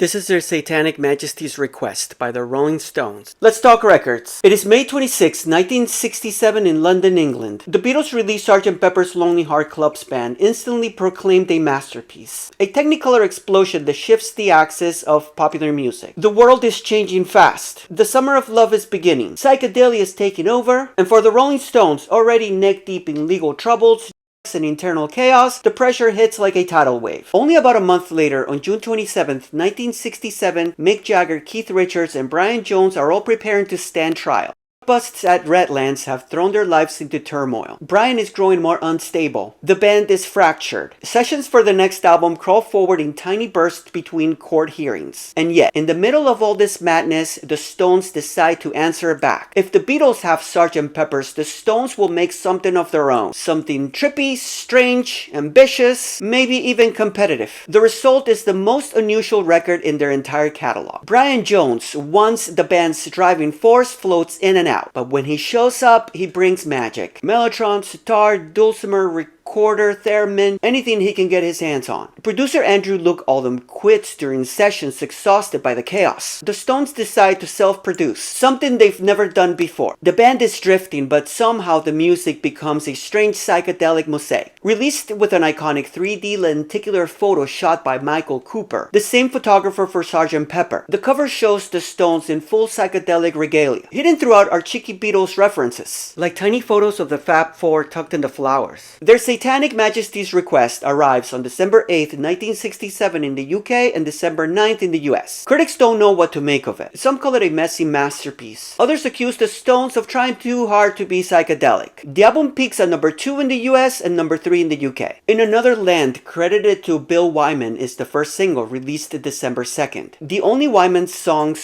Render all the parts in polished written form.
This is their Satanic Majesties request by the Rolling Stones. Let's talk records. It is May 26, 1967 in London, England. The Beatles released Sgt. Pepper's Lonely Heart Club Band, instantly proclaimed a masterpiece. A technicolor explosion that shifts the axis of popular music. The world is changing fast. The summer of love is beginning. Psychedelia is taking over. And for the Rolling Stones, already neck deep in legal troubles and internal chaos, the pressure hits like a tidal wave. Only about a month later, on June 27, 1967, Mick Jagger, Keith Richards, and Brian Jones are all preparing to stand trial. Busts at Redlands have thrown their lives into turmoil. Brian is growing more unstable. The band is fractured. Sessions for the next album crawl forward in tiny bursts between court hearings. And yet, in the middle of all this madness, the Stones decide to answer back. If the Beatles have Sgt. Pepper's, the Stones will make something of their own. Something trippy, strange, ambitious, maybe even competitive. The result is the most unusual record in their entire catalog. Brian Jones, once the band's driving force, floats in and out. But when he shows up, he brings magic. Mellotron, sitar, dulcimer, recorder, theremin, anything he can get his hands on. Producer Andrew Loog Oldham quits during sessions, exhausted by the chaos. The Stones decide to self-produce, something they've never done before. The band is drifting, but somehow the music becomes a strange psychedelic mosaic. Released with an iconic 3D lenticular photo shot by Michael Cooper, the same photographer for Sgt. Pepper. The cover shows the Stones in full psychedelic regalia. Hidden throughout are cheeky Beatles references, like tiny photos of the Fab Four tucked in the flowers. Their Satanic Majesty's request arrives on December 8, 1967 in the UK and December 9th in the US. Critics don't know what to make of it. Some call it a messy masterpiece. Others accuse the Stones of trying too hard to be psychedelic. The album peaks at number 2 in the US and number 3 in the UK. In Another Land, credited to Bill Wyman, is the first single, released December 2nd. The only Wyman song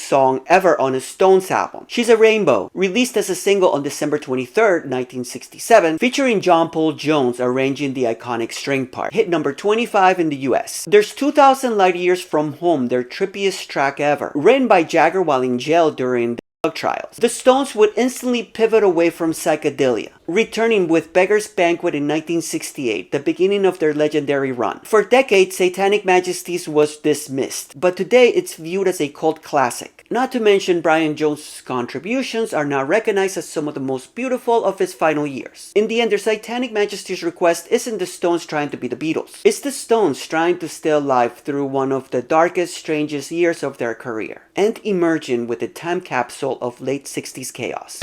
ever on a Stones album. She's a Rainbow, released as a single on December 23, 1967, featuring John Paul Jones arranging the iconic string part. Hit number 25 in the US. There's 2000 Light Years From Home, their trippiest track ever, written by Jagger while in jail during drug trials. The Stones would instantly pivot away from psychedelia, returning with Beggar's Banquet in 1968, the beginning of their legendary run. For decades, Satanic Majesties was dismissed, but today it's viewed as a cult classic. Not to mention, Brian Jones' contributions are now recognized as some of the most beautiful of his final years. In the end, their Satanic Majesty's request isn't the Stones trying to be the Beatles. It's the Stones trying to stay alive through one of the darkest, strangest years of their career, and emerging with a time capsule of late 60s chaos.